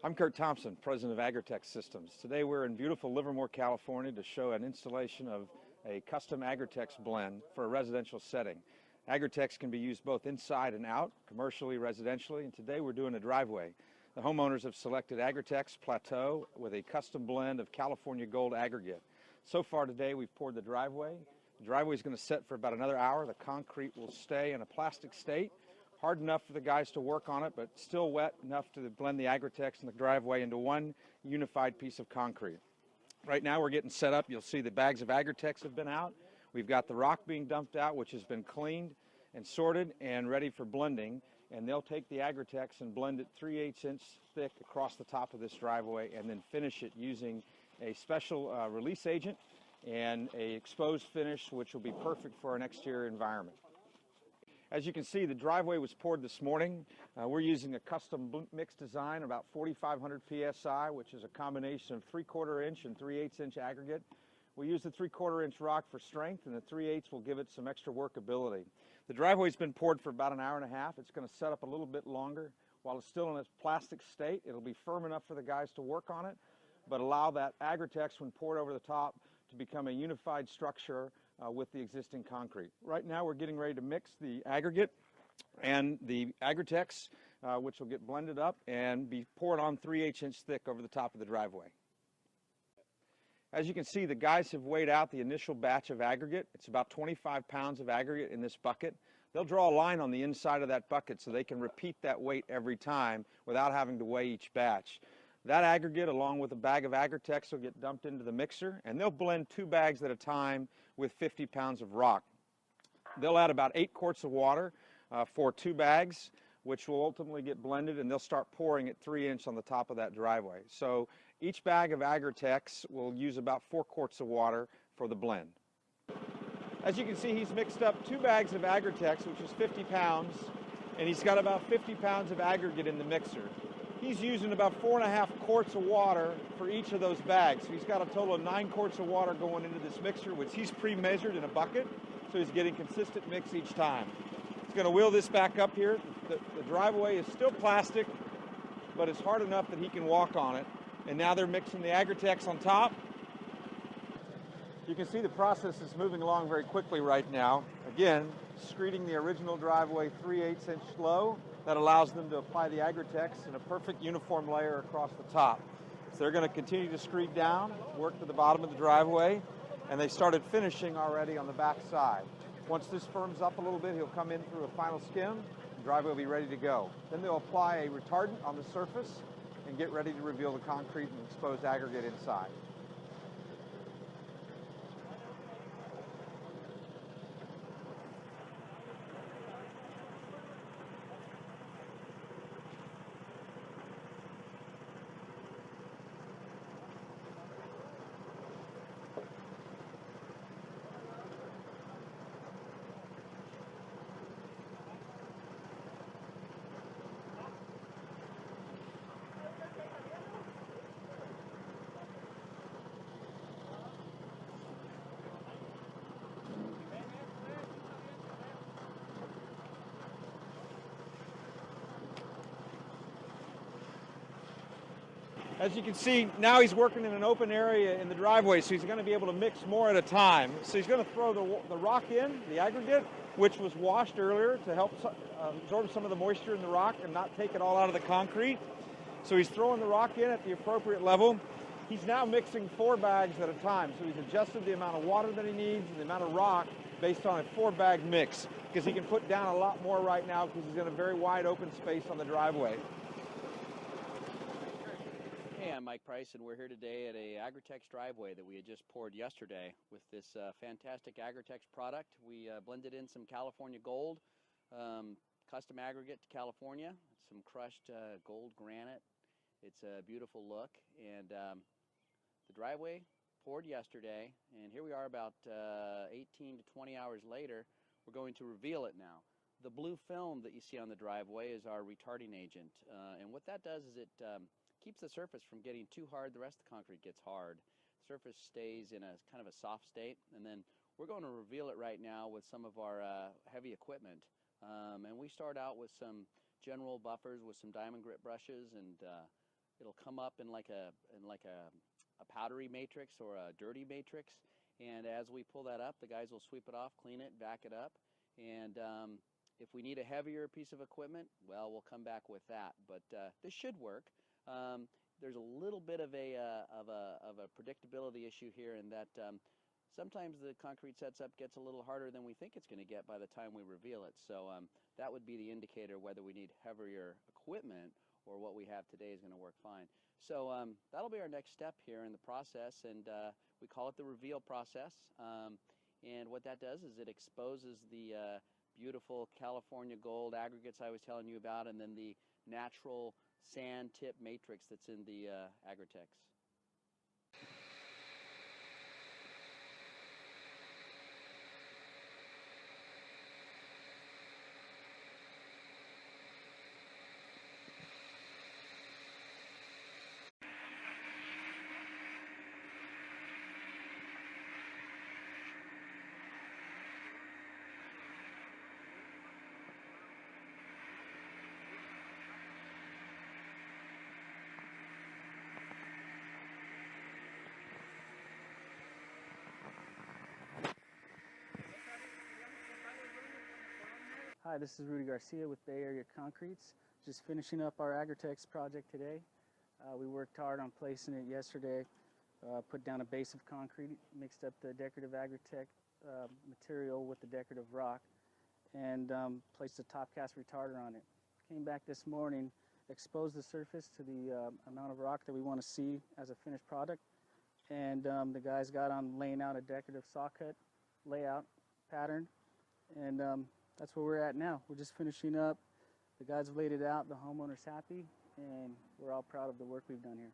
I'm Kurt Thompson, President of Aggretex Systems. Today we're in beautiful Livermore, California to show an installation of a custom Aggretex blend for a residential setting. Aggretex can be used both inside and out, commercially, residentially, and today we're doing a driveway. The homeowners have selected Aggretex Plateau with a custom blend of California Gold aggregate. So far today we've poured the driveway. The driveway is going to set for about another hour. The concrete will stay in a plastic state, hard enough for the guys to work on it, but still wet enough to blend the Aggretex and the driveway into one unified piece of concrete. Right now we're getting set up. You'll see the bags of Aggretex have been out. We've got the rock being dumped out, which has been cleaned and sorted and ready for blending. And they'll take the Aggretex and blend it 3/8 inch thick across the top of this driveway and then finish it using a special release agent and a exposed finish, which will be perfect for an exterior environment. As you can see, the driveway was poured this morning. We're using a custom mix design, about 4,500 PSI, which is a combination of 3/4 inch and 3/8 inch aggregate. We use the 3/4 inch rock for strength, and the 3/8 will give it some extra workability. The driveway's been poured for about an hour and a half. It's going to set up a little bit longer. While it's still in its plastic state, it'll be firm enough for the guys to work on it, but allow that Aggretex, when poured over the top, to become a unified structure with the existing concrete. Right now we're getting ready to mix the aggregate and the Aggretex, which will get blended up and be poured on 3/8 inch thick over the top of the driveway. As you can see, the guys have weighed out the initial batch of aggregate. It's about 25 pounds of aggregate in this bucket. They'll draw a line on the inside of that bucket so they can repeat that weight every time without having to weigh each batch. That aggregate, along with a bag of Aggretex, will get dumped into the mixer, and they'll blend 2 bags at a time with 50 pounds of rock. They'll add about 8 quarts of water for 2 bags, which will ultimately get blended, and they'll start pouring at 3 inch on the top of that driveway. So each bag of Aggretex will use about 4 quarts of water for the blend. As you can see, he's mixed up 2 bags of Aggretex, which is 50 pounds, and he's got about 50 pounds of aggregate in the mixer. He's using about 4.5 quarts of water for each of those bags. So he's got a total of 9 quarts of water going into this mixer, which he's pre-measured in a bucket, so he's getting consistent mix each time. He's going to wheel this back up here. The driveway is still plastic, but it's hard enough that he can walk on it. And now they're mixing the Aggretex on top. You can see the process is moving along very quickly right now. Again, screeding the original driveway 3/8 inch low. That allows them to apply the Aggretex in a perfect uniform layer across the top. So they're going to continue to screed down, work to the bottom of the driveway, and they started finishing already on the back side. Once this firms up a little bit, he'll come in through a final skim, the driveway will be ready to go. Then they'll apply a retardant on the surface and get ready to reveal the concrete and exposed aggregate inside. As you can see, now he's working in an open area in the driveway, so he's going to be able to mix more at a time. So he's going to throw the rock in, the aggregate, which was washed earlier to help absorb some of the moisture in the rock and not take it all out of the concrete. So he's throwing the rock in at the appropriate level. He's now mixing 4 bags at a time, so he's adjusted the amount of water that he needs and the amount of rock based on a 4-bag mix, because he can put down a lot more right now because he's in a very wide open space on the driveway. Hey, I'm Mike Price, and we're here today at a Aggretex driveway that we had just poured yesterday with this fantastic Aggretex product. We blended in some California Gold, custom aggregate to California, some crushed gold granite. It's a beautiful look, and the driveway poured yesterday, and here we are about 18 to 20 hours later. We're going to reveal it now. The blue film that you see on the driveway is our retarding agent, and what that does is it keeps the surface from getting too hard. The rest of the concrete gets hard. The surface stays in a kind of a soft state, and then we're going to reveal it right now with some of our heavy equipment. And we start out with some general buffers with some diamond grit brushes and it'll come up in like a powdery matrix or a dirty matrix. And as we pull that up, the guys will sweep it off, clean it, back it up. And if we need a heavier piece of equipment, well, we'll come back with that. But this should work. There's a little bit of a predictability issue here in that sometimes the concrete sets up gets a little harder than we think it's going to get by the time we reveal it. So that would be the indicator whether we need heavier equipment or what we have today is going to work fine. So that'll be our next step here in the process, and we call it the reveal process. And what that does is it exposes the beautiful California gold aggregates I was telling you about, and then the natural sand tip matrix that's in the Aggretex. Hi, this is Rudy Garcia with Bay Area Concretes. Just finishing up our Aggretex project today. We worked hard on placing it yesterday, put down a base of concrete, mixed up the decorative Aggretex material with the decorative rock, and placed a top cast retarder on it. Came back this morning, exposed the surface to the amount of rock that we want to see as a finished product, and the guys got on laying out a decorative saw cut layout pattern, and that's where we're at now. We're just finishing up. The guys have laid it out, the homeowner's happy, and we're all proud of the work we've done here.